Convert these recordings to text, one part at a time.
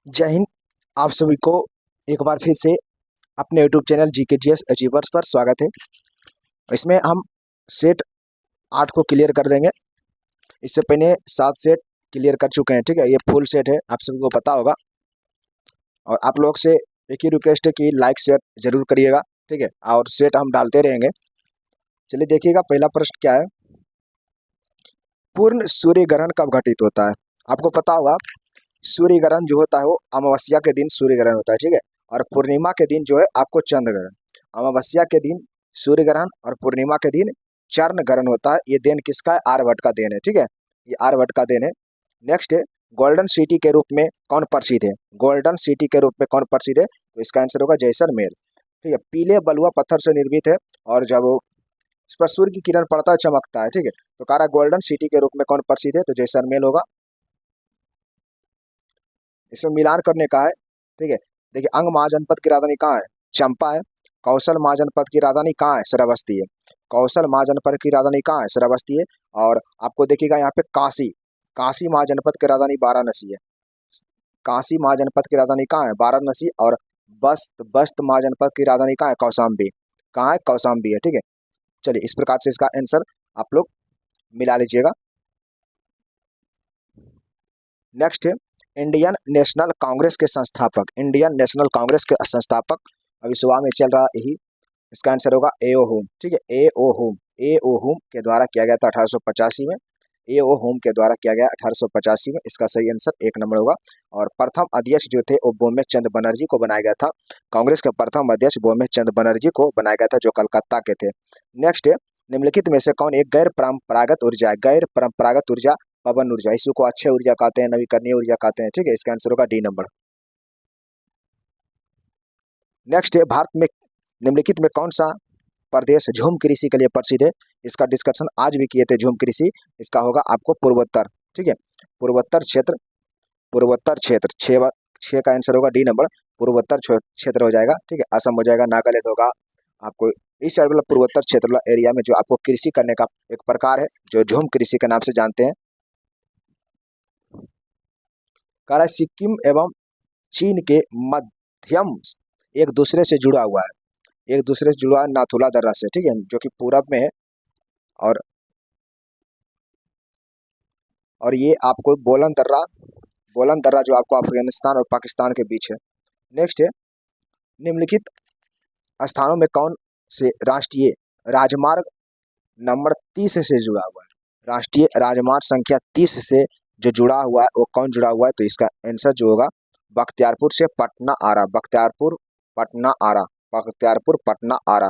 जय हिंद। आप सभी को एक बार फिर से अपने यूट्यूब चैनल GKGS अचीवर्स पर स्वागत है। इसमें हम सेट 8 को क्लियर कर देंगे। इससे पहले 7 सेट क्लियर कर चुके हैं, ठीक है। ये फुल सेट है, आप सभी को पता होगा। और आप लोग से एक ही रिक्वेस्ट है कि लाइक शेयर जरूर करिएगा, ठीक है। और सेट हम डालते रहेंगे। चलिए देखिएगा, पहला प्रश्न क्या है। पूर्ण सूर्य ग्रहण कब घटित होता है? आपको पता होगा, सूर्य ग्रहण जो होता है वो अमावस्या के दिन सूर्य ग्रहण होता है, ठीक है। और पूर्णिमा के दिन जो है आपको चंद्र ग्रहण। अमावस्या के दिन सूर्य ग्रहण और पूर्णिमा के दिन चंद्र ग्रहण होता है। ये देन किसका है? आर्यभट्ट का देन है, ठीक है। ये आर्यभट्ट का देन है। नेक्स्ट है, गोल्डन सिटी के रूप में कौन प्रसिद्ध है? गोल्डन सिटी के रूप में कौन प्रसिद्ध है? तो इसका आंसर होगा जैसलमेर, ठीक है। पीले बलुआ पत्थर से निर्मित है और जब इस पर सूर्य की किरण पड़ता है चमकता है, ठीक है। तो कह रहा है गोल्डन सिटी के रूप में कौन प्रसिद्ध है? तो जैसलमेर होगा। इसमें मिलान करने का है, ठीक है। देखिए, अंग महाजनपद की राजधानी कहाँ है? चंपा है। कौशल महाजनपद की राजधानी कहाँ है? श्रावस्ती है। कौशल महाजनपद की राजधानी कहाँ है? श्रावस्ती है। और आपको देखिएगा यहाँ पे काशी, काशी महाजनपद की राजधानी वाराणसी है। काशी महाजनपद की राजधानी कहाँ है? वाराणसी। और बस्त बस्त महाजनपद की राजधानी कहाँ है? कौशाम्बी। कहाँ है? कौशाम्बी है, ठीक है। चलिए, इस प्रकार से इसका आंसर आप लोग मिला लीजिएगा। नेक्स्ट है, इंडियन नेशनल कांग्रेस के संस्थापक। इंडियन नेशनल कांग्रेस के संस्थापक अभी सुबह में चल रहा यही। इसका आंसर होगा ए.ओ. होम, ठीक है। ए.ओ. Home, A.O.. होम के द्वारा किया गया था 1885 में। ए.ओ. होम के द्वारा किया गया 1885 में। इसका सही आंसर 1 नंबर होगा। और प्रथम अध्यक्ष जो थे वो बोम्बे चंद बनर्जी को बनाया गया था। कांग्रेस के प्रथम अध्यक्ष बोम्बे चंद बनर्जी को बनाया गया था, जो कलकत्ता के थे। नेक्स्ट है, निम्नलिखित में से कौन एक गैर परंपरागत ऊर्जा है? गैर परंपरागत ऊर्जा पवन ऊर्जा, इसी को अक्षय ऊर्जा कहते हैं, नवीकरणीय ऊर्जा कहते हैं, ठीक है। इसका आंसर होगा डी नंबर। नेक्स्ट है, भारत में निम्नलिखित में कौन सा प्रदेश झूम कृषि के लिए प्रसिद्ध है? इसका डिस्कशन आज भी किए थे, झूम कृषि। इसका होगा आपको पूर्वोत्तर, ठीक है। पूर्वोत्तर क्षेत्र, पूर्वोत्तर क्षेत्र छः का आंसर होगा डी नंबर। पूर्वोत्तर क्षेत्र हो जाएगा, ठीक है। असम हो जाएगा, नागालैंड होगा। आपको इस साइड वाला पूर्वोत्तर क्षेत्र वाला एरिया में जो आपको कृषि करने का एक प्रकार है, जो झूम कृषि के नाम से जानते हैं। कह रहा है सिक्किम एवं चीन के मध्यम एक दूसरे से जुड़ा हुआ है। एक दूसरे से जुड़ा है नाथुला दर्रा से, ठीक है, जो कि पूरब में है। और ये आपको बोलन दर्रा जो आपको अफगानिस्तान और पाकिस्तान के बीच है। नेक्स्ट है, निम्नलिखित स्थानों में कौन से राष्ट्रीय राजमार्ग नंबर 30 से जुड़ा हुआ है? राष्ट्रीय राजमार्ग संख्या 30 से जो जुड़ा हुआ है वो कौन जुड़ा हुआ है? तो इसका आंसर जो होगा बख्तियारपुर से पटना आरा, बख्तियारपुर पटना आरा, बख्तियारपुर पटना आरा।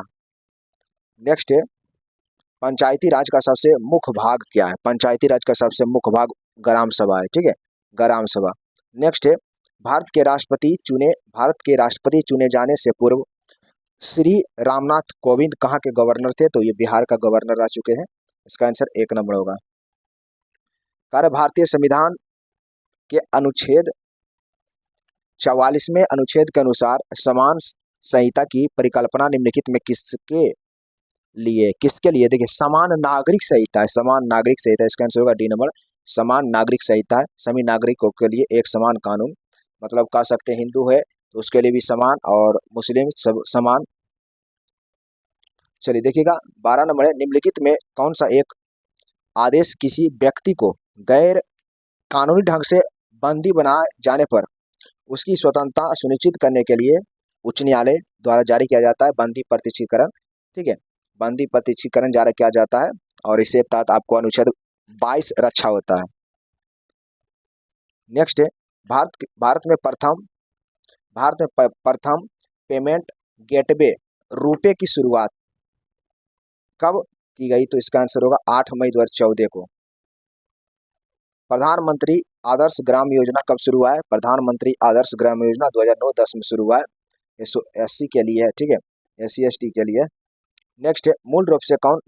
नेक्स्ट है, पंचायती राज का सबसे मुख्य भाग क्या है? पंचायती राज का सबसे मुख्य भाग ग्राम सभा है, ठीक है, ग्राम सभा। नेक्स्ट है, भारत के राष्ट्रपति चुने जाने से पूर्व श्री रामनाथ कोविंद कहाँ के गवर्नर थे? तो ये बिहार का गवर्नर रह चुके हैं। इसका आंसर 1 नंबर होगा। कार्य भारतीय संविधान के अनुच्छेद 44वें अनुच्छेद के अनुसार समान संहिता की परिकल्पना निम्नलिखित में किसके लिए? देखिए, समान नागरिक संहिता है, समान नागरिक संहिता। इसका आंसर होगा डी नंबर। समान नागरिक संहिता है, सभी नागरिकों के लिए एक समान कानून। मतलब कह सकते हैं हिंदू है तो उसके लिए भी समान, और मुस्लिम सब समान। चलिए देखिएगा, 12 नंबर है, निम्नलिखित में कौन सा एक आदेश किसी व्यक्ति को गैर कानूनी ढंग से बंदी बनाए जाने पर उसकी स्वतंत्रता सुनिश्चित करने के लिए उच्च न्यायालय द्वारा जारी किया जाता है? बंदी प्रत्यक्षीकरण, ठीक है, बंदी प्रत्यक्षीकरण जारी किया जाता है। और इसके तहत आपको अनुच्छेद 22 रक्षा होता है। नेक्स्ट है, भारत में प्रथम पेमेंट गेटवे रुपए की शुरुआत कब की गई? तो इसका आंसर होगा 8 मई 2014 को। प्रधानमंत्री आदर्श ग्राम योजना कब शुरू हुआ है? प्रधानमंत्री आदर्श ग्राम योजना 2009-10 में शुरू हुआ है। SC के लिए है, ठीक है, SC/ST के लिए। नेक्स्ट है, मूल रूप से कौन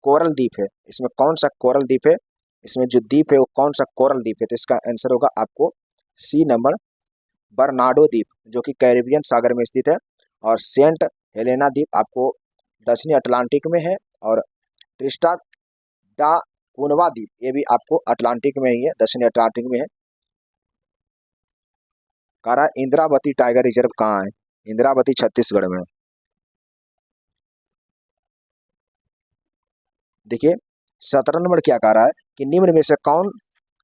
कोरल द्वीप है? इसमें कौन सा कोरल द्वीप है? इसमें जो द्वीप है वो कौन सा कोरल द्वीप है? तो इसका आंसर होगा आपको सी नंबर, बर्नाडो द्वीप, जो कि कैरिबियन सागर में स्थित है। और सेंट हेलेना द्वीप आपको दक्षिणी अटलांटिक में है। और ट्रिस्टा डा कुनवा द्वीप ये भी आपको अटलांटिक में ही है, दक्षिणी अटलांटिक में है। कह रहा है इंद्रावती टाइगर रिजर्व कहाँ है? इंद्रावती छत्तीसगढ़ में। देखिए 17 नंबर क्या कह रहा है कि निम्न में से कौन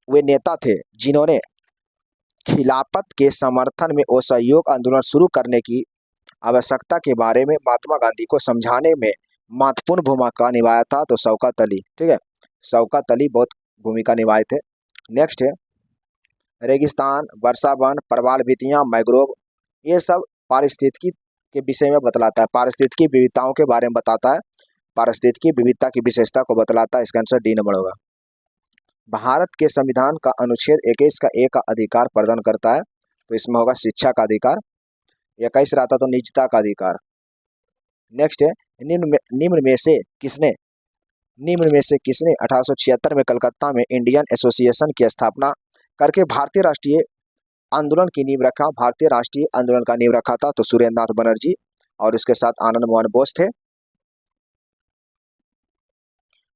वे नेता थे जिन्होंने खिलाफत के समर्थन में असहयोग आंदोलन शुरू करने की आवश्यकता के बारे में महात्मा गांधी को समझाने में महत्वपूर्ण भूमिका निभाया था? तो शौकत अली। ठीक है, शौकत अली बहुत भूमिका निभाए थे। नेक्स्ट है रेगिस्तान, वर्षा वन, प्रवाल भित्तियां, मैग्रोव, ये सब पारिस्थितिकी के विषय में बतलाता है, पारिस्थितिकी विविधताओं के बारे में बताता है, पारिस्थितिकी विविधता की विशेषता को बतलाता है। इसका आंसर डी नंबर होगा। भारत के संविधान का अनुच्छेद 21 का एक का अधिकार प्रदान करता है, तो इसमें होगा शिक्षा का अधिकार। 21 रहता तो निजता का अधिकार। नेक्स्ट है निम्न में से किसने 1876 में कलकत्ता में इंडियन एसोसिएशन की स्थापना करके भारतीय राष्ट्रीय आंदोलन की नींव रखा? भारतीय राष्ट्रीय आंदोलन का नींव रखा था तो सुरेंद्र नाथ बनर्जी और उसके साथ आनंद मोहन बोस थे।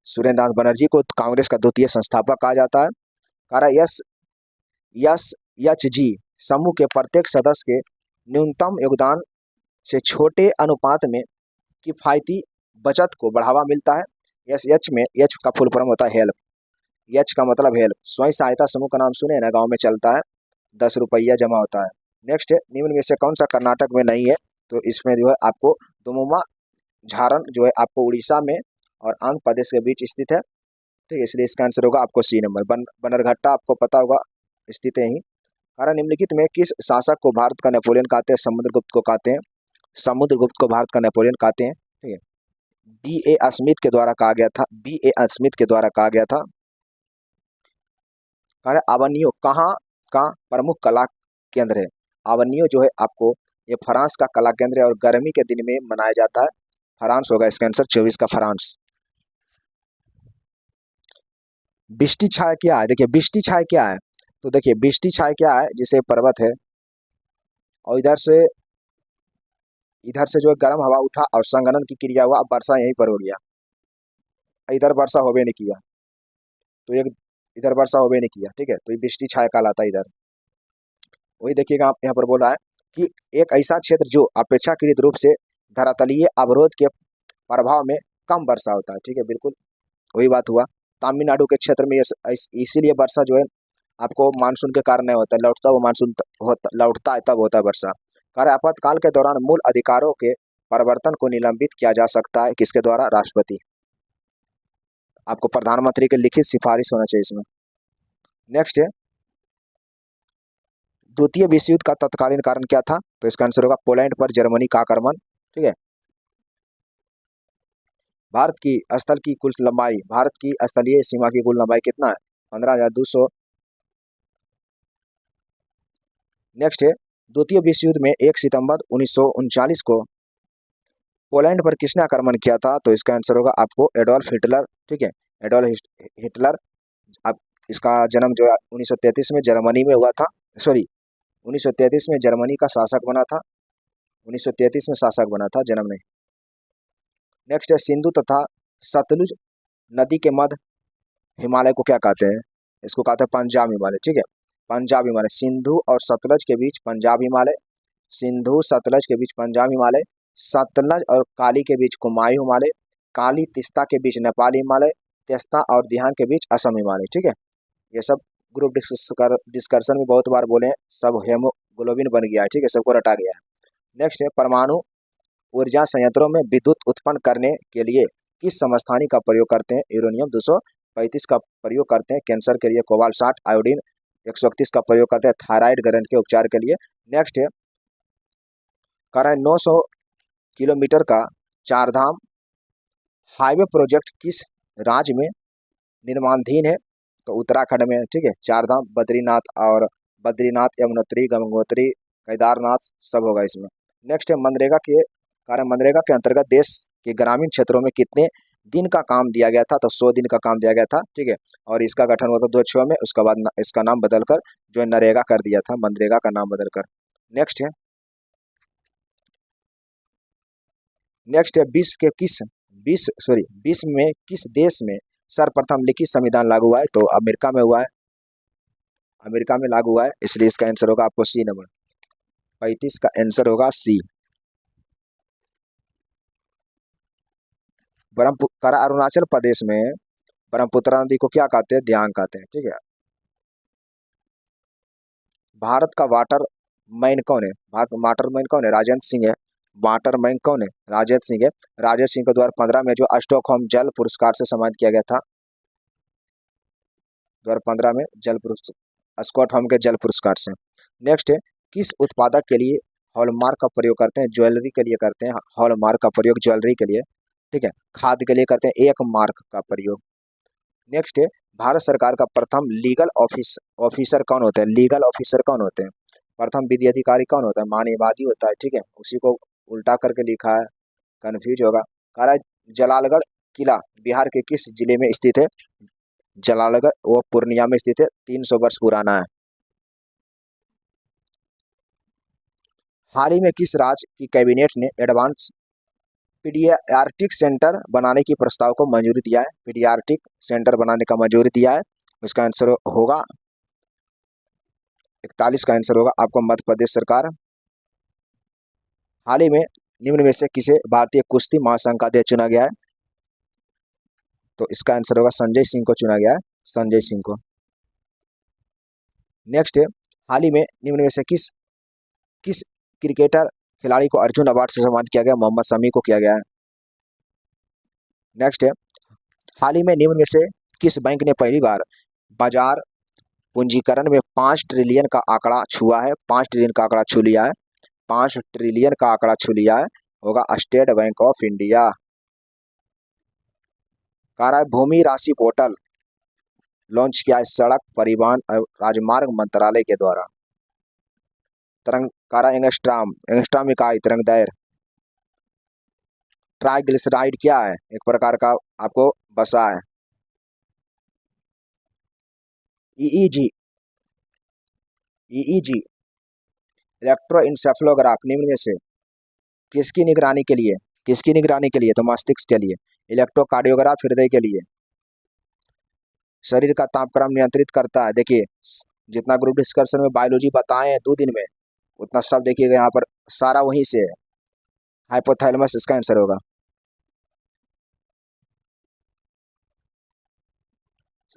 सुरेंद्र नाथ बनर्जी को कांग्रेस का द्वितीय संस्थापक कहा जाता है। कहा एच जी समूह के प्रत्येक सदस्य के न्यूनतम योगदान से छोटे अनुपात में किफायती बचत को बढ़ावा मिलता है। एच का फुल फॉर्म होता है हेल्प। एच का मतलब हेल्प। स्वयं सहायता समूह का नाम सुने ना, गांव में चलता है, 10 रुपया जमा होता है। नेक्स्ट है निम्न में से कौन सा कर्नाटक में नहीं है? तो इसमें जो है आपको दुमुमा झारन जो है आपको उड़ीसा में और आंध्र प्रदेश के बीच स्थित है। ठीक है, इसलिए इसका आंसर होगा आपको सी नंबर। बनरघट्टा आपको पता होगा स्थित है ही। कारण निम्नलिखित में किस शासक को भारत का नेपोलियन कहते हैं? समुद्रगुप्त को कहते हैं। समुद्रगुप्त को भारत का नेपोलियन कहते हैं। ठीक है, बी ए स्मिथ के द्वारा कहा गया था। बी ए स्मिथ के द्वारा कहा गया था। कारण अवनियो कहाँ का प्रमुख कला केंद्र है? अवनियो जो है आपको ये फ्रांस का कला केंद्र है और गर्मी के दिन में मनाया जाता है। फ्रांस होगा इसका आंसर 24 का फ्रांस। बिस्टी छाया क्या है? देखिए बिस्टी छाया क्या है, तो देखिए बिस्टी छाया क्या है, जैसे पर्वत है और इधर से जो है गर्म हवा उठा और संघनन की क्रिया हुआ, अब वर्षा यहीं पर हो गया। इधर वर्षा होबे नहीं किया तो एक इधर वर्षा होबे नहीं किया। ठीक है, तो ये बिस्टी छाया कहलाता है इधर। वही देखिएगा आप यहाँ पर बोल रहा है कि एक ऐसा क्षेत्र जो अपेक्षाकृत रूप से धरातलीय अवरोध के प्रभाव में कम वर्षा होता है। ठीक है, बिल्कुल वही बात हुआ। तमिलनाडु के क्षेत्र में इसीलिए वर्षा जो है आपको मानसून के कारण नहीं होता, लौटता है तब होता है वर्षा। कार्य आपातकाल के दौरान मूल अधिकारों के परिवर्तन को निलंबित किया जा सकता है किसके द्वारा? राष्ट्रपति। आपको प्रधानमंत्री के लिखित सिफारिश होना चाहिए इसमें। नेक्स्ट है द्वितीय विश्व युद्ध का तत्कालीन कारण क्या था? तो इसका आंसर होगा पोलैंड पर जर्मनी का आक्रमण। ठीक है, भारत की स्थलीय सीमा की कुल लंबाई कितना है? 15,200। नेक्स्ट है द्वितीय विश्व युद्ध में 1 सितंबर 1939 को पोलैंड पर किसने आक्रमण किया था? तो इसका आंसर होगा आपको एडोल्फ हिटलर। ठीक है, एडोल्फ हिटलर। अब इसका जन्म जो है 1933 में जर्मनी में हुआ था। 1933 में जर्मनी का शासक बना था। 1933 में शासक बना था, जन्म नहीं। नेक्स्ट है सिंधु तथा सतलुज नदी के मध्य हिमालय को क्या कहते हैं? इसको कहते हैं पंजाब हिमालय। ठीक है, पंजाब हिमालय। सिंधु और सतलज के बीच पंजाब हिमालय, सिंधु सतलज के बीच पंजाब हिमालय, सतलज और काली के बीच कुमायूं हिमालय, काली तिस्ता के बीच नेपाल हिमालय, तेस्ता और दिहांग के बीच असम हिमालय। ठीक है, ये सब ग्रुप डिस्कशन में बहुत बार बोले हैं, सब हेमोग्लोबिन बन गया है। ठीक है, सबको रटा गया है। नेक्स्ट है परमाणु ऊर्जा संयंत्रों में विद्युत उत्पन्न करने के लिए किस समस्थानिक का प्रयोग करते हैं? यूरेनियम 235 का प्रयोग करते हैं। कैंसर के लिए कोबाल्ट 60, आयोडीन 131 का प्रयोग करते हैं थायराइड ग्रंथि के उपचार के लिए। नेक्स्ट है 900 किलोमीटर का चारधाम हाईवे प्रोजेक्ट किस राज्य में निर्माणाधीन है? तो उत्तराखंड में। ठीक है, चारधाम बद्रीनाथ, यमुनोत्री, गंगोत्री, केदारनाथ सब होगा इसमें। नेक्स्ट है मनरेगा के अंतर्गत देश के ग्रामीण क्षेत्रों में कितने दिन का काम दिया गया था? तो 100 दिन का काम दिया गया था। ठीक है, और इसका गठन हुआ था 2006 में। उसके बाद इसका नाम बदलकर जो है नरेगा कर दिया था, मनरेगा का नाम बदलकर। नेक्स्ट है विश्व में किस देश में सर्वप्रथम लिखित संविधान लागू हुआ है? तो अमेरिका में हुआ है, अमेरिका में लागू हुआ है, इसलिए इसका आंसर होगा आपको सी नंबर। 35 का आंसर होगा सी। ब्रह्मपुत्र अरुणाचल प्रदेश में ब्रह्मपुत्र नदी को क्या कहते हैं? दियांग कहते हैं। ठीक है। भारत का वाटर मैन कौन है? भारत का वाटर मैन कौन है? राजेंद्र सिंह है। वाटर मैन कौन है? राजेंद्र सिंह है। राजेंद्र सिंह को 2015 में जो स्टॉकहोम जल पुरस्कार से सम्मानित किया गया था। 2015 में जल पुरस्कार, स्टॉकहोम के जल पुरस्कार से। नेक्स्ट है, किस उत्पादक के लिए हॉलमार्क का प्रयोग करते हैं? ज्वेलरी के लिए करते हैं हॉलमार्क का प्रयोग, ज्वेलरी के लिए। ठीक है। खाद्य के लिए करते हैं एक मार्क का प्रयोग। नेक्स्ट है, भारत सरकार का प्रथम लीगल ऑफिसर कौन होते हैं? लीगल ऑफिसर कौन होते हैं? प्रथम विधि अधिकारी कौन होता है? मानववादी होता है। ठीक है। उसी को उल्टा करके लिखा है, कंफ्यूज होगा। कह रहा है जलालगढ़ किला बिहार के किस जिले में स्थित है? जलालगढ़ वो पूर्णिया में स्थित है, 300 वर्ष पुराना है। हाल ही में किस राज्य की कैबिनेट ने एडवांस पीडियाट्रिक सेंटर बनाने की प्रस्ताव को मंजूरी दिया है? पीडियाट्रिक सेंटर बनाने का मंजूरी दिया है। इसका आंसर होगा 41 का आंसर होगा आपको मध्य प्रदेश सरकार। हाल ही में निम्न में से किसे भारतीय कुश्ती महासंघ का अध्यक्ष चुना गया है? तो इसका आंसर होगा संजय सिंह को चुना गया है, संजय सिंह को। नेक्स्ट है, हाल ही में निम्न में से किस किस क्रिकेटर खिलाड़ी को अर्जुन अवार्ड से सम्मानित किया गया? मोहम्मद शमी को किया गया है। नेक्स्ट है, हाल ही में निम्न में से किस बैंक ने पहली बार बाजार पूंजीकरण में 5 ट्रिलियन का आंकड़ा छुआ है? 5 ट्रिलियन का आंकड़ा छू लिया है। 5 ट्रिलियन का आंकड़ा छू लिया है, होगा स्टेट बैंक ऑफ इंडिया। कह रहा है भूमि राशि पोर्टल लॉन्च किया है सड़क परिवहन और राजमार्ग मंत्रालय के द्वारा। तरंग कारा एंगस्ट्राम इकाई तरंग दैर्घ्य। ट्राइग्लिसराइड क्या है? एक प्रकार का आपको बसा है। ईईजी ईईजी इलेक्ट्रोइंसेफेलोग्राफ निम्न में से किसकी निगरानी के लिए? तो मस्तिष्क के लिए। इलेक्ट्रोकार्डियोग्राफ हृदय के लिए। शरीर का तापक्रम नियंत्रित करता है। देखिए जितना ग्रुप डिस्कशन में बायोलॉजी बताए हैं 2 दिन में, उतना सब देखिएगा यहाँ पर सारा वहीं से है। हाइपोथैलेमस इसका आंसर होगा।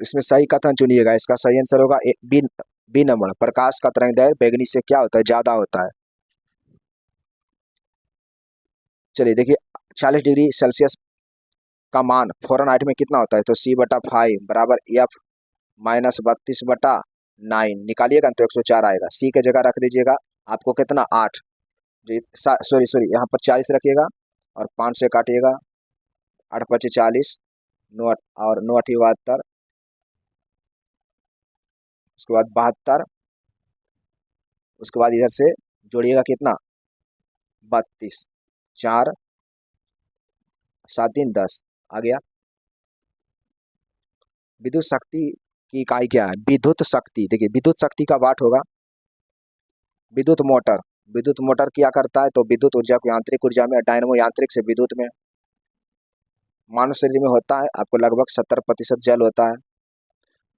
इसमें सही कथन चुनिएगा। इसका सही आंसर होगा बी नंबर। प्रकाश का तरंगदैर्घ्य बैगनी से क्या होता है? ज्यादा होता है। चलिए देखिए 40 डिग्री सेल्सियस का मान फ़ारेनहाइट में कितना होता है? तो C/5 बराबर F माइनस 32/9 निकालिएगा तो 104 आएगा। सी के जगह रख दीजिएगा आपको कितना 8, सॉरी यहाँ पर 40 रखिएगा और 5 से काटिएगा, 8×5 = 40, 9 और 9×8 = 72, उसके बाद 72, उसके बाद इधर से जोड़िएगा कितना 32, 4 7 3 10 आ गया। विद्युत शक्ति की इकाई क्या है? विद्युत शक्ति। देखिए विद्युत शक्ति का वाट होगा विद्युत मोटर क्या करता है? तो विद्युत ऊर्जा को यांत्रिक ऊर्जा में, डायनमो यांत्रिक से विद्युत में। मानव शरीर में होता है आपको लगभग 70% जल होता है।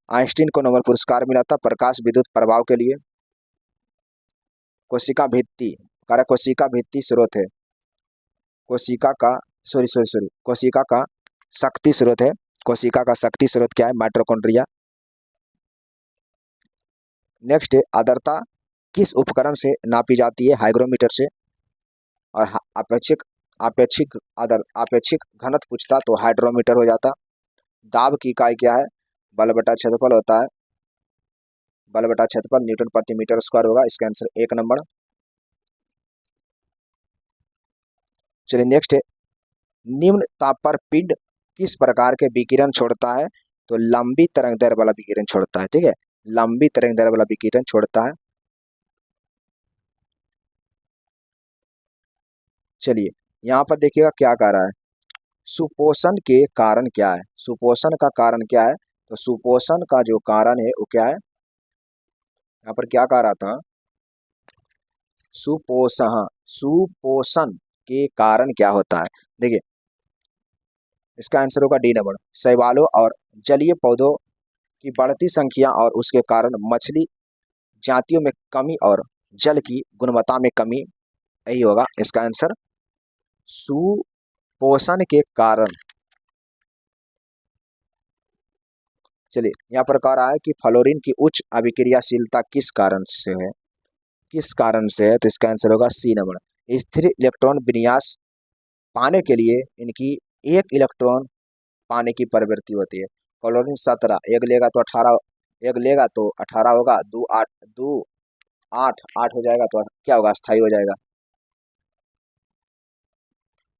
आइंस्टीन को नोबेल पुरस्कार मिला था प्रकाश विद्युत प्रभाव के लिए। कोशिका भित्ति कोशिका भित्ति स्रोत है। कोशिका का शक्ति स्रोत है। कोशिका का शक्ति स्रोत क्या है? माइटोकॉन्ड्रिया। नेक्स्ट है, आर्द्रता किस उपकरण से नापी जाती है? हाइग्रोमीटर से। और आपेक्षिक घनत्व पूछता तो हाइड्रोमीटर हो जाता। दाब की इकाई क्या है? बल बटा क्षेत्रफल होता है। बल बटा क्षेत्रफल न्यूटन प्रति मीटर स्क्वायर होगा। इसका आंसर 1 नंबर। चलिए नेक्स्ट है, निम्न ताप पर पिंड किस प्रकार के विकिरण छोड़ता है? तो लंबी तरंगदैर्घ्य वाला विकिरण छोड़ता है। ठीक है, लंबी तरंगदैर्घ्य वाला विकिरण छोड़ता है। चलिए यहाँ पर देखिएगा क्या कह रहा है, सुपोषण के कारण क्या है? सुपोषण का कारण क्या है? तो सुपोषण का जो कारण है वो क्या है? यहाँ पर क्या कह रहा था, सुपोषण के कारण क्या होता है? देखिए इसका आंसर होगा डी नंबर। शैवालों और जलीय पौधों की बढ़ती संख्या और उसके कारण मछली जातियों में कमी और जल की गुणवत्ता में कमी, यही होगा इसका आंसर। सुपोषण के कारण। चलिए यहाँ पर कह रहा है कि फ्लोरीन की उच्च अभिक्रियाशीलता किस कारण से है, किस कारण से है, तो इसका आंसर होगा सी नंबर। स्थिर इलेक्ट्रॉन विन्यास पाने के लिए इनकी एक इलेक्ट्रॉन पाने की प्रवृत्ति होती है। फ्लोरीन 17, एक लेगा तो 18, एक लेगा तो 18 होगा, 2 8 2 8 8 हो जाएगा तो क्या होगा, स्थायी हो जाएगा।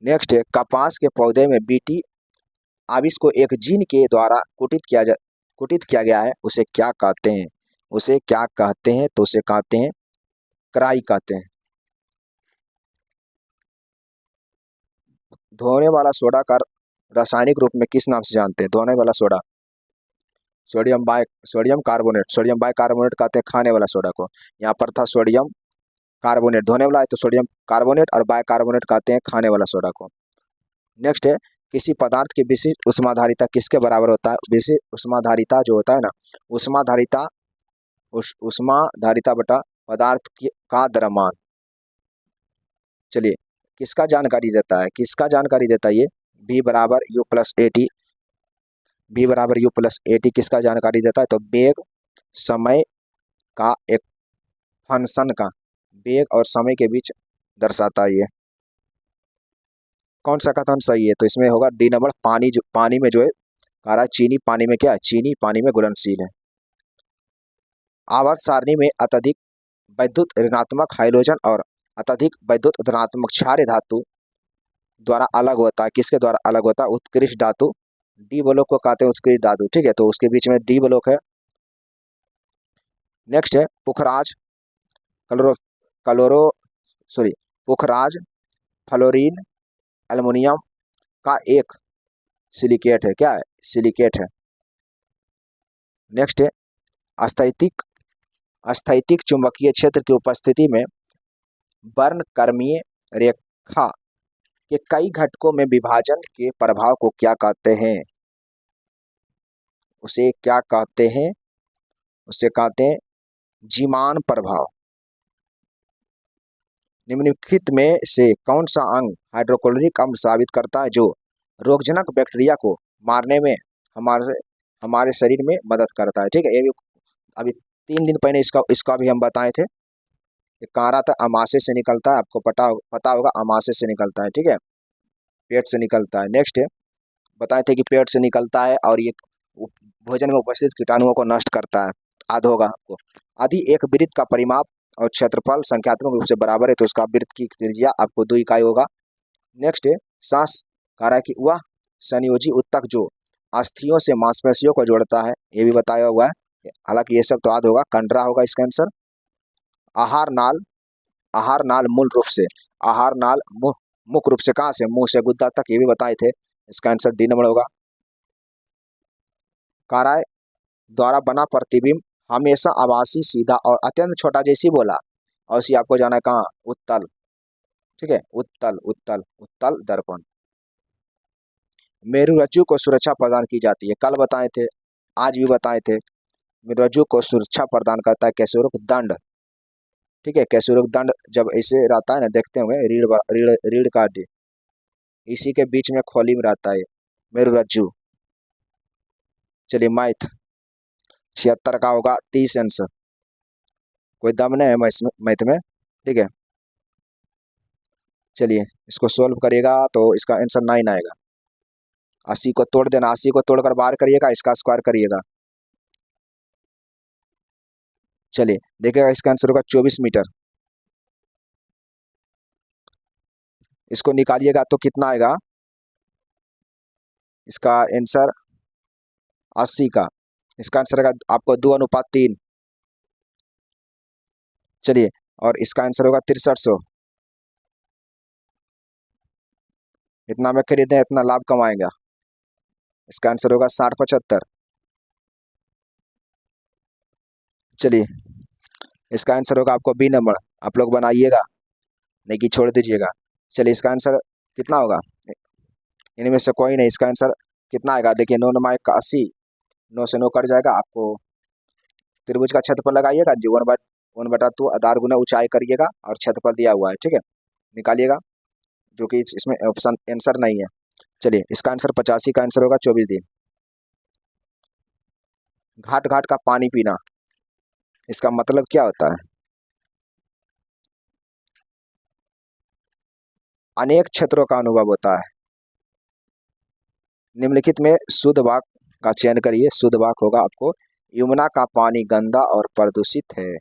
नेक्स्ट है कपास के पौधे में बीटी आविश को एक जीन के द्वारा कुटित किया गया है, उसे क्या कहते हैं, उसे क्या कहते हैं, तो उसे कहते हैं क्राई कहते हैं। धोने वाला सोडा का रासायनिक रूप में किस नाम से जानते हैं, धोने वाला soda, sodium carbonate, sodium bicarbonate कहते हैं खाने वाला सोडा को। यहाँ पर था सोडियम कार्बोनेट, धोने वाला है तो सोडियम कार्बोनेट, और बाइकार्बोनेट कहते हैं खाने वाला सोडा को। नेक्स्ट है किसी पदार्थ की विशिष्ट ऊष्माधारिता किसके बराबर होता है, विशिष्ट ऊष्माधारिता जो होता है ना, ऊष्माधारिता ऊष्माधारिता बटा पदार्थ का द्रव्यमान। चलिए किसका जानकारी देता है, किसका जानकारी देता है ये, V बराबर U plus A T, V बराबर U प्लस ए टी किसका जानकारी देता है, तो वेग समय का एक फंक्शन का, वेग और समय के बीच दर्शाता है ये। कौन सा कथन सही है, तो इसमें होगा डी नंबर, पानी, जो पानी में जो है कह रहा है चीनी पानी में क्या है, चीनी पानी में घुलनशील है। आवर्त सारणी में अत्यधिक वैद्युत ऋणात्मक हाइड्रोजन और अत्यधिक वैद्युत धनात्मक क्षार्य धातु द्वारा अलग होता है, किसके द्वारा अलग होता है, उत्कृष्ट धातु, डी ब्लॉक को कहते हैं उत्कृष्ट धातु, ठीक है, तो उसके बीच में डी ब्लॉक है। नेक्स्ट है पुखराज क्लोरो क्लोरो सॉरी पुखराज फ्लोरीन एल्युमिनियम का एक सिलिकेट है, क्या है, सिलिकेट है। नेक्स्ट है अस्थैतिक चुंबकीय क्षेत्र की उपस्थिति में वर्णक्रमीय रेखा के कई घटकों में विभाजन के प्रभाव को क्या कहते हैं, उसे क्या कहते हैं, उसे कहते हैं जीमान प्रभाव। निम्नलिखित में से कौन सा अंग हाइड्रोक्लोरिक अम्ल साबित करता है जो रोगजनक बैक्टीरिया को मारने में हमारे हमारे शरीर में मदद करता है, ठीक है। ये भी अभी 3 दिन पहले इसका भी हम बताए थे। ये कहाँ रहा था, अमाशय से निकलता है, आपको पता होगा अमाशय से निकलता है, ठीक है, पेट से निकलता है। नेक्स्ट है बताए थे कि पेट से निकलता है और ये भोजन में उपस्थित कीटाणुओं को नष्ट करता है। याद होगा आपको। यदि एक वृत्त का परिमाप और क्षेत्रफल संख्यात्मक रूप से बराबर है तो उसका वृत्त की त्रिज्या आपको 2 इकाई होगा। नेक्स्ट है सांस कह रहा है कि वह संयोजी ऊतक जो अस्थियों से मांसपेशियों को जोड़ता है, ये भी बताया हुआ है, हालांकि ये सब तो याद होगा, कंडरा होगा इसका आंसर। आहार नाल मूल रूप से, आहार नाल मुख्य रूप से कहाँ से, मुंह से गुद्दा तक, ये भी बताए थे, इसका आंसर डी नंबर होगा। काराय द्वारा बना प्रतिबिंब हमेशा आभासी, सीधा और अत्यंत छोटा, जैसी बोला, और इसी आपको जाना है कहाँ, उत्तल, ठीक है, उत्तल उत्तल उत्तल दर्पण। मेरुरज्जु को सुरक्षा प्रदान की जाती है, कल बताए थे, आज भी बताए थे। मेरुरज्जु को सुरक्षा प्रदान करता है कैसुरक दंड, ठीक है, कैसुरक दंड जब ऐसे रहता है ना, देखते हुए रीढ़ का हड्डी इसी के बीच में खोली में रहता है मेरुरज्जु। चलिए मैथ 76 का होगा 30 आंसर, कोई दम नहीं है मैथ में, ठीक है। चलिए इसको सोल्व करिएगा तो इसका आंसर 9 आएगा। 80 को तोड़ देना, 80 को तोड़कर बाहर करिएगा, इसका स्क्वायर करिएगा। चलिए देखिएगा इसका आंसर होगा 24 मीटर। इसको निकालिएगा तो कितना आएगा, इसका आंसर 80 का, इसका आंसर आएगा आपको 2:3। चलिए और इसका आंसर होगा 6300। इतना में खरीदें इतना लाभ कमाएगा, इसका आंसर होगा 6075। चलिए इसका आंसर होगा आपको बी नंबर, आप लोग बनाइएगा, नहीं कि छोड़ दीजिएगा। चलिए इसका आंसर कितना होगा, इनमें से कोई नहीं, इसका आंसर कितना आएगा, देखिए 9 9 का 80, 9 से 9 कट जाएगा, आपको त्रिभुज का क्षेत्रफल लगाइएगा, जो 1/2 1/2 आधार गुना ऊंचाई करिएगा और क्षेत्रफल दिया हुआ है, ठीक है, निकालिएगा, जो कि इसमें ऑप्शन आंसर नहीं है। चलिए इसका आंसर 85 का आंसर होगा 24 दिन। घाट घाट का पानी पीना, इसका मतलब क्या होता है? अनेक क्षेत्रों का अनुभव होता है। निम्नलिखित में शुद्ध वाक्य का चयन करिए। शुद्ध वाक्य होगा आपको, यमुना का पानी गंदा और प्रदूषित है।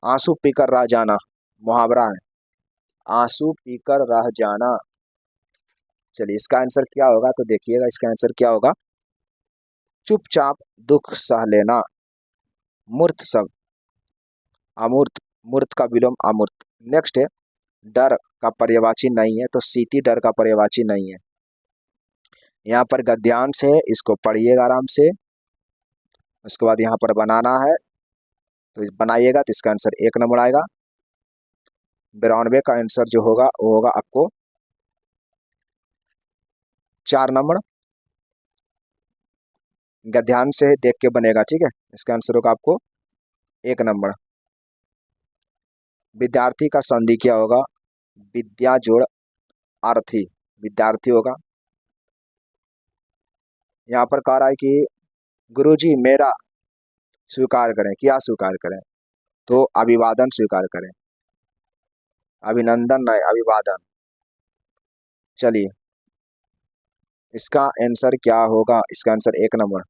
आंसू पीकर रह जाना, मुहावरा है, आंसू पीकर रह जाना। चलिए इसका आंसर क्या होगा, तो देखिएगा इसका आंसर क्या होगा, चुपचाप दुख सह लेना। मूर्त शब्द, अमूर्त, मूर्त का विलोम अमूर्त। नेक्स्ट है, डर का पर्यायवाची नहीं है, तो सीती डर का पर्यायवाची नहीं है। यहाँ पर गद्यांश है, इसको पढ़िएगा आराम से। उसके बाद यहाँ पर बनाना है, तो इस बनाइएगा तो इसका आंसर 1 नंबर आएगा। 92 का आंसर जो होगा वो होगा आपको 4 नंबर। गद्यांश से देख के बनेगा, ठीक है। इसका आंसर होगा आपको 1 नंबर। विद्यार्थी का संधि क्या होगा, विद्या जोड़ आर्थी, विद्यार्थी होगा। यहाँ पर कह रहा है कि गुरुजी मेरा स्वीकार करें, क्या स्वीकार करें, तो अभिवादन स्वीकार करें, अभिनंदन नहीं, अभिवादन। चलिए इसका आंसर क्या होगा, इसका आंसर 1 नंबर।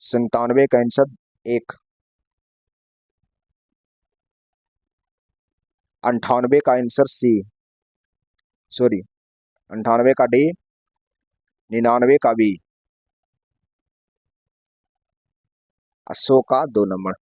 97 का आंसर 1। 98 का आंसर सी, सॉरी 98 का डी, 99 का बी, 100 का 2 नंबर।